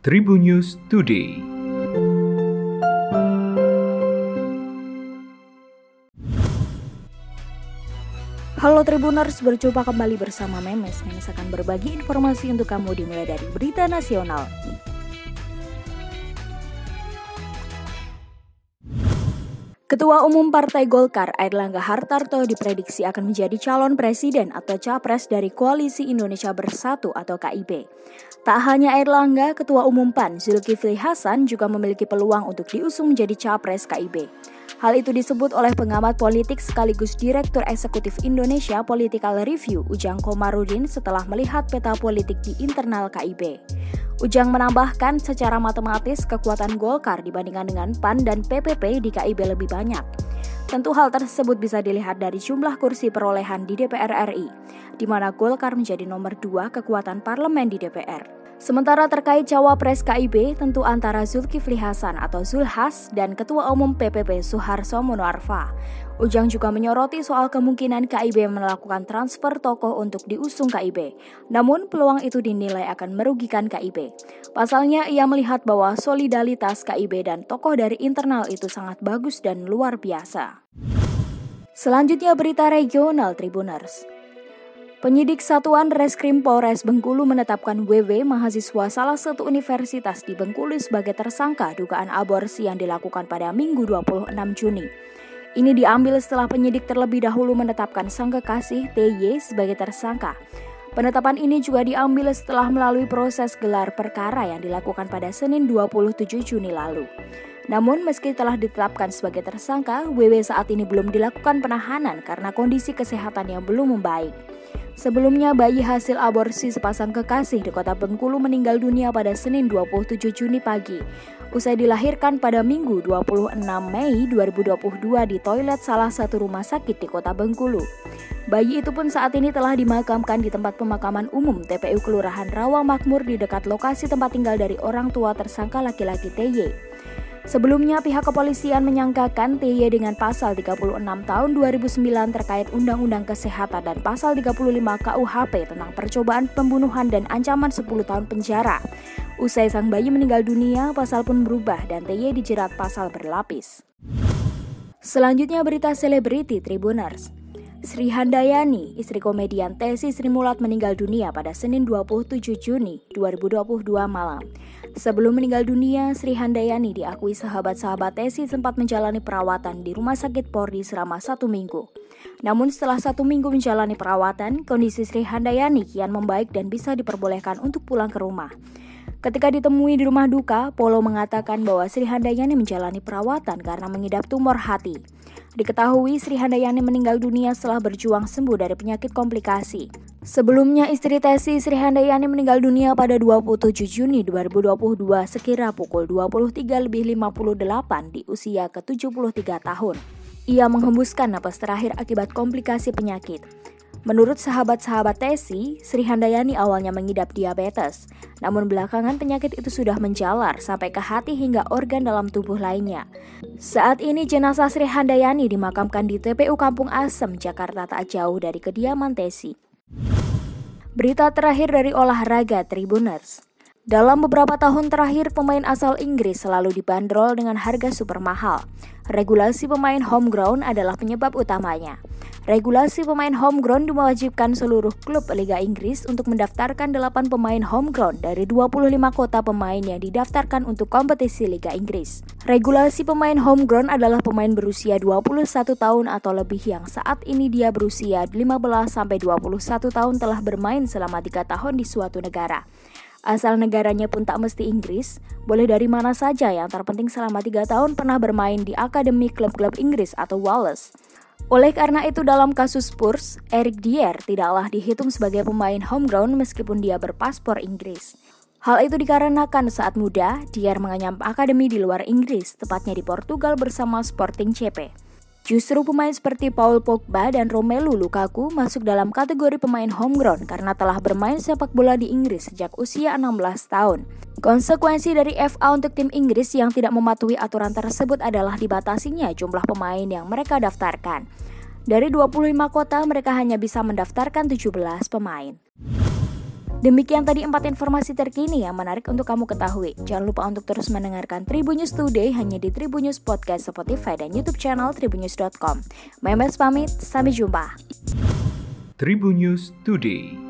Tribun News Today. Halo Tribuners, berjumpa kembali bersama Memes. Memes akan berbagi informasi untuk kamu dimulai dari berita nasional. Ketua Umum Partai Golkar, Airlangga Hartarto, diprediksi akan menjadi calon presiden atau capres dari Koalisi Indonesia Bersatu atau KIB. Tak hanya Airlangga, Ketua Umum PAN, Zulkifli Hasan juga memiliki peluang untuk diusung menjadi capres KIB. Hal itu disebut oleh pengamat politik sekaligus Direktur Eksekutif Indonesia Political Review, Ujang Komarudin, setelah melihat peta politik di internal KIB. Ujang menambahkan secara matematis kekuatan Golkar dibandingkan dengan PAN dan PPP di KIB lebih banyak. Tentu hal tersebut bisa dilihat dari jumlah kursi perolehan di DPR RI, di mana Golkar menjadi nomor 2 kekuatan parlemen di DPR. Sementara terkait cawapres KIB, tentu antara Zulkifli Hasan atau Zulhas dan Ketua Umum PPP Suharso Monoarfa. Ujang juga menyoroti soal kemungkinan KIB melakukan transfer tokoh untuk diusung KIB. Namun peluang itu dinilai akan merugikan KIB. Pasalnya ia melihat bahwa solidaritas KIB dan tokoh dari internal itu sangat bagus dan luar biasa. Selanjutnya berita regional Tribuners. Penyidik Satuan Reskrim Polres Bengkulu menetapkan WW, mahasiswa salah satu universitas di Bengkulu, sebagai tersangka dugaan aborsi yang dilakukan pada Minggu 26 Juni. Ini diambil setelah penyidik terlebih dahulu menetapkan sang kekasih TY sebagai tersangka. Penetapan ini juga diambil setelah melalui proses gelar perkara yang dilakukan pada Senin 27 Juni lalu. Namun meski telah ditetapkan sebagai tersangka, WW saat ini belum dilakukan penahanan karena kondisi kesehatan yang belum membaik. Sebelumnya, bayi hasil aborsi sepasang kekasih di kota Bengkulu meninggal dunia pada Senin 27 Juni pagi, usai dilahirkan pada Minggu 26 Mei 2022 di toilet salah satu rumah sakit di kota Bengkulu. Bayi itu pun saat ini telah dimakamkan di tempat pemakaman umum TPU Kelurahan Rawang Makmur di dekat lokasi tempat tinggal dari orang tua tersangka laki-laki TY. Sebelumnya, pihak kepolisian menyangkakan TY dengan pasal 36 tahun 2009 terkait Undang-Undang Kesehatan dan pasal 35 KUHP tentang percobaan pembunuhan dan ancaman 10 tahun penjara. Usai sang bayi meninggal dunia, pasal pun berubah dan TY dijerat pasal berlapis. Selanjutnya berita selebriti Tribuners. Sri Handayani, istri komedian Tessy Sri Mulat, meninggal dunia pada Senin 27 Juni 2022 malam. Sebelum meninggal dunia, Sri Handayani diakui sahabat-sahabat Tessy sempat menjalani perawatan di Rumah Sakit Polri selama 1 minggu. Namun setelah 1 minggu menjalani perawatan, kondisi Sri Handayani kian membaik dan bisa diperbolehkan untuk pulang ke rumah. Ketika ditemui di rumah duka, Polo mengatakan bahwa Sri Handayani menjalani perawatan karena mengidap tumor hati. Diketahui Sri Handayani meninggal dunia setelah berjuang sembuh dari penyakit komplikasi. Sebelumnya, istri Tessy, Sri Handayani, meninggal dunia pada 27 Juni 2022 sekira pukul 23.58 di usia ke-73 tahun. Ia menghembuskan napas terakhir akibat komplikasi penyakit. Menurut sahabat-sahabat Tessy, Sri Handayani awalnya mengidap diabetes, namun belakangan penyakit itu sudah menjalar sampai ke hati hingga organ dalam tubuh lainnya. Saat ini jenazah Sri Handayani dimakamkan di TPU Kampung Asem, Jakarta, tak jauh dari kediaman Tessy. Berita terakhir dari olahraga Tribuners. Dalam beberapa tahun terakhir, pemain asal Inggris selalu dibanderol dengan harga super mahal. Regulasi pemain homegrown adalah penyebab utamanya. Regulasi pemain homegrown mewajibkan seluruh klub Liga Inggris untuk mendaftarkan 8 pemain homegrown dari 25 kota pemain yang didaftarkan untuk kompetisi Liga Inggris. Regulasi pemain homegrown adalah pemain berusia 21 tahun atau lebih yang saat ini dia berusia 15-21 tahun telah bermain selama 3 tahun di suatu negara. Asal negaranya pun tak mesti Inggris, boleh dari mana saja, yang terpenting selama 3 tahun pernah bermain di akademi klub-klub Inggris atau Wales. Oleh karena itu dalam kasus Spurs, Eric Dier tidaklah dihitung sebagai pemain homegrown meskipun dia berpaspor Inggris. Hal itu dikarenakan saat muda, Dier menganyam akademi di luar Inggris, tepatnya di Portugal bersama Sporting CP. Justru pemain seperti Paul Pogba dan Romelu Lukaku masuk dalam kategori pemain homegrown karena telah bermain sepak bola di Inggris sejak usia 16 tahun. Konsekuensi dari FA untuk tim Inggris yang tidak mematuhi aturan tersebut adalah dibatasinya jumlah pemain yang mereka daftarkan. Dari 25 kota, mereka hanya bisa mendaftarkan 17 pemain. Demikian tadi 4 informasi terkini yang menarik untuk kamu ketahui. Jangan lupa untuk terus mendengarkan Tribun News Today hanya di Tribun News Podcast, Spotify, dan YouTube channel tribunnews.com. Memes pamit, sampai jumpa. Tribun News Today.